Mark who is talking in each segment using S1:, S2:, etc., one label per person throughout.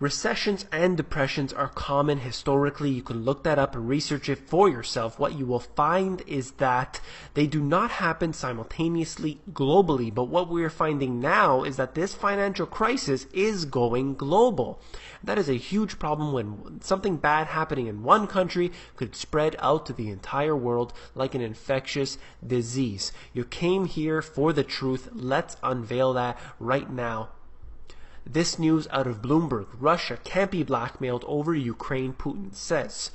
S1: Recessions and depressions are common historically. You can look that up and research it for yourself. What you will find is that they do not happen simultaneously globally. But what we're finding now is that this financial crisis is going global. That is a huge problem when something bad happening in one country could spread out to the entire world like an infectious disease. You came here for the truth. Let's unveil that right now. This news out of Bloomberg: Russia can't be blackmailed over Ukraine, Putin says.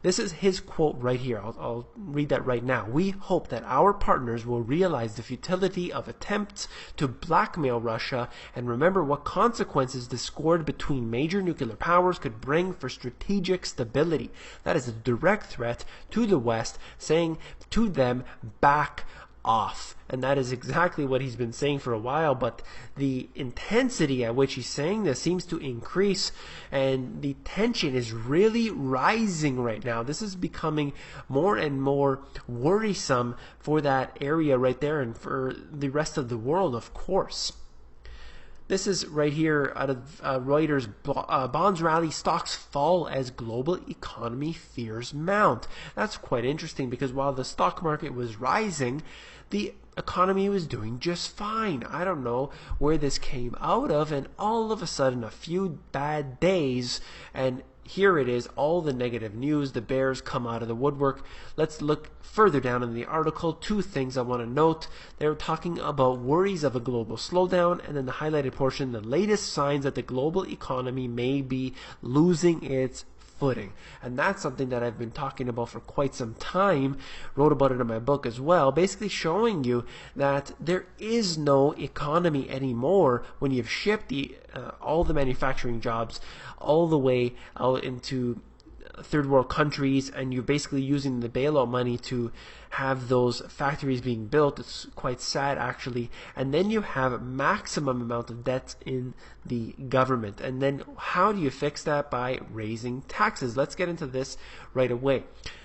S1: This is his quote right here. I'll read that right now. We hope that our partners will realize the futility of attempts to blackmail Russia and remember what consequences discord between major nuclear powers could bring for strategic stability. That is a direct threat to the West, saying to them, back off. And that is exactly what he's been saying for a while, but the intensity at which he's saying this seems to increase, and the tension is really rising right now. This is becoming more and more worrisome for that area right there and for the rest of the world, of course. This is right here out of Reuters. Bonds rally, stocks fall as global economy fears mount. That's quite interesting because while the stock market was rising, the economy was doing just fine. I don't know where this came out of, and all of a sudden a few bad days and here it is, all the negative news. The bears come out of the woodwork. Let's look further down in the article. Two things I want to note. They're talking about worries of a global slowdown, and then the highlighted portion, the latest signs that the global economy may be losing its footing. And that's something that I've been talking about for quite some time. Wrote about it in my book as well, basically showing you that there is no economy anymore when you've shipped all the manufacturing jobs all the way out into third world countries, and you're basically using the bailout money to have those factories being built. It's quite sad, actually. And then you have a maximum amount of debts in the government. And then how do you fix that? By raising taxes. Let's get into this right away.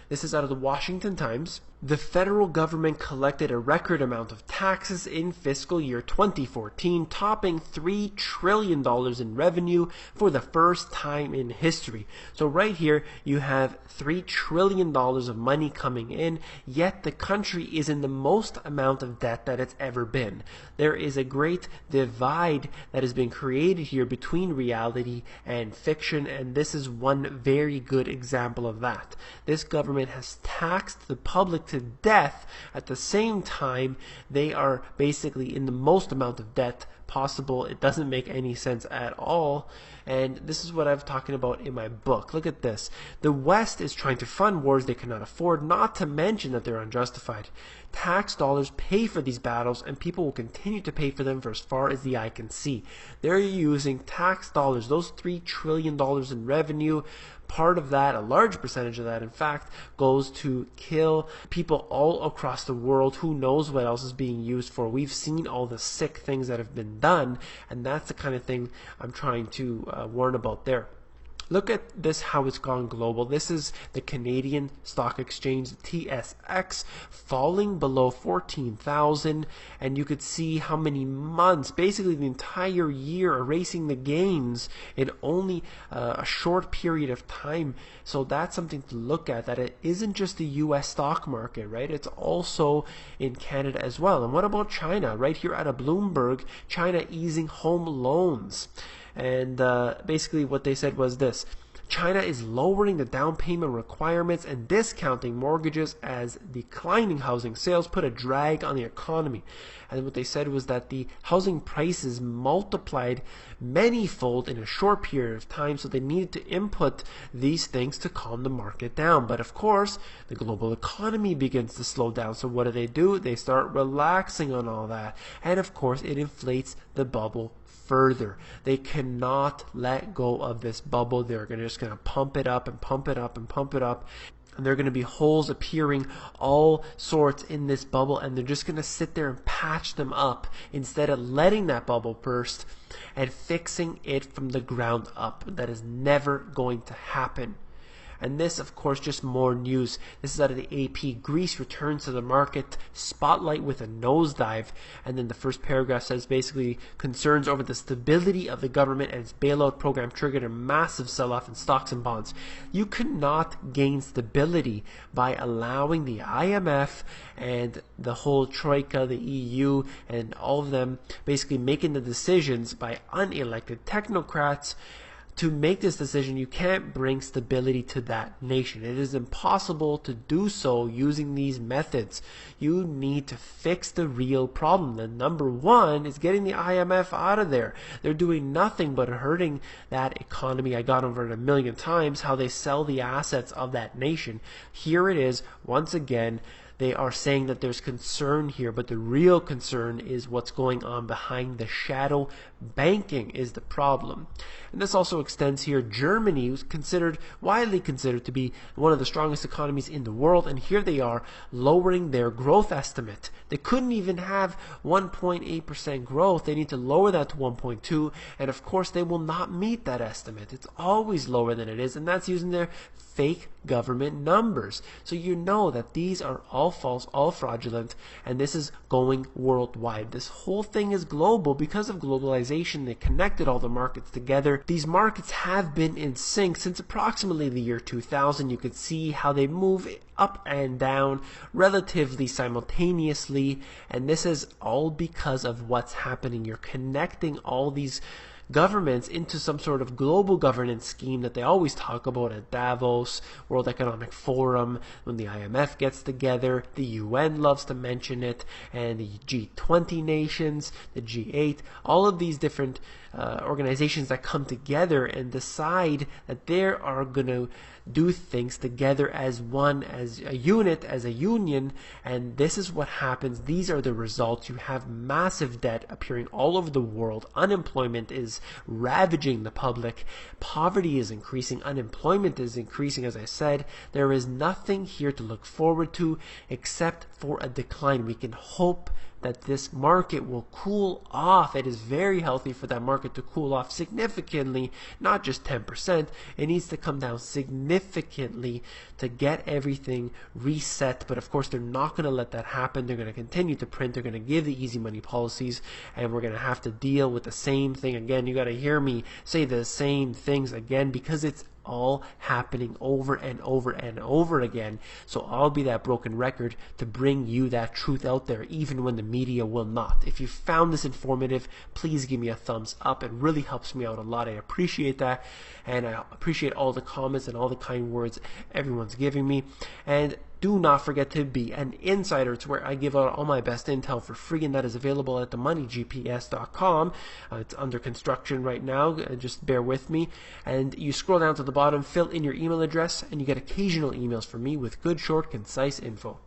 S1: This is out of the Washington Times. The federal government collected a record amount of taxes in fiscal year 2014, topping $3 trillion in revenue for the first time in history. So right here, you have $3 trillion of money coming in, yet the country is in the most amount of debt that it's ever been. There is a great divide that has been created here between reality and fiction, and this is one very good example of that. This government has taxed the public to death. At the same time, they are basically in the most amount of debt possible. It doesn't make any sense at all. And this is what I'm talking about in my book. Look at this. The West is trying to fund wars they cannot afford, not to mention that they're unjustified. Tax dollars pay for these battles, and people will continue to pay for them for as far as the eye can see. They're using tax dollars, those $3 trillion in revenue. Part of that, a large percentage of that, in fact, goes to kill people all across the world. Who knows what else is being used for? We've seen all the sick things that have been done, and that's the kind of thing I'm trying to warn about there. Look at this, how it's gone global. This is the Canadian Stock Exchange, TSX, falling below 14,000, and you could see how many months, basically the entire year, erasing the gains in only a short period of time. So that's something to look at, that it isn't just the US stock market, right? It's also in Canada as well. And what about China? Right here out of Bloomberg, China easing home loans. And basically what they said was this: China is lowering the down payment requirements and discounting mortgages as declining housing sales put a drag on the economy. And what they said was that the housing prices multiplied manyfold in a short period of time, so they needed to input these things to calm the market down. But of course, the global economy begins to slow down. So what do? They start relaxing on all that. And of course, it inflates the bubble further. They cannot let go of this bubble. They're just going to pump it up and pump it up and pump it up. And there are going to be holes appearing all sorts in this bubble, and they're just going to sit there and patch them up instead of letting that bubble burst and fixing it from the ground up. That is never going to happen. And this, of course, just more news. This is out of the AP. Greece returns to the market spotlight with a nosedive. And then the first paragraph says basically concerns over the stability of the government and its bailout program triggered a massive sell-off in stocks and bonds. You cannot gain stability by allowing the IMF and the whole Troika, the EU, and all of them basically making the decisions by unelected technocrats to make this decision. You can't bring stability to that nation. It is impossible to do so using these methods. You need to fix the real problem. And number one is getting the IMF out of there. They're doing nothing but hurting that economy. I got over it a million times, how they sell the assets of that nation. Here it is, once again. They are saying that there's concern here, but the real concern is what's going on behind the shadow banking is the problem. And this also extends here. Germany, who's widely considered to be one of the strongest economies in the world, and here they are lowering their growth estimate. They couldn't even have 1.8% growth. They need to lower that to 1.2, and of course they will not meet that estimate. It's always lower than it is, and that's using their fake government numbers. So you know that these are all false, all fraudulent, and this is going worldwide. This whole thing is global because of globalization. They connected all the markets together. These markets have been in sync since approximately the year 2000. You could see how they move up and down relatively simultaneously, and this is all because of what's happening. You're connecting all these governments into some sort of global governance scheme that they always talk about at Davos, World Economic Forum, when the IMF gets together, the UN loves to mention it, and the G20 nations, the G8, all of these different organizations that come together and decide that they are going to do things together as one, as a unit, as a union, and this is what happens. These are the results. You have massive debt appearing all over the world. Unemployment is ravaging the public. Poverty is increasing. Unemployment is increasing, as I said. There is nothing here to look forward to except for a decline. We can hope that this market will cool off. It is very healthy for that market to cool off significantly, not just 10%. It needs to come down significantly to get everything reset. But of course, they're not going to let that happen. They're going to continue to print. They're going to give the easy money policies, and we're going to have to deal with the same thing again. You got to hear me say the same things again because it's all happening over and over and over again. So I'll be that broken record to bring you that truth out there, even when the media will not. If you found this informative, please give me a thumbs up. It really helps me out a lot. I appreciate that, and I appreciate all the comments and all the kind words everyone's giving me. And do not forget to be an insider. It's where I give out all my best intel for free, and that is available at themoneygps.com. It's under construction right now. Just bear with me. And you scroll down to the bottom, fill in your email address, and you get occasional emails from me with good, short, concise info.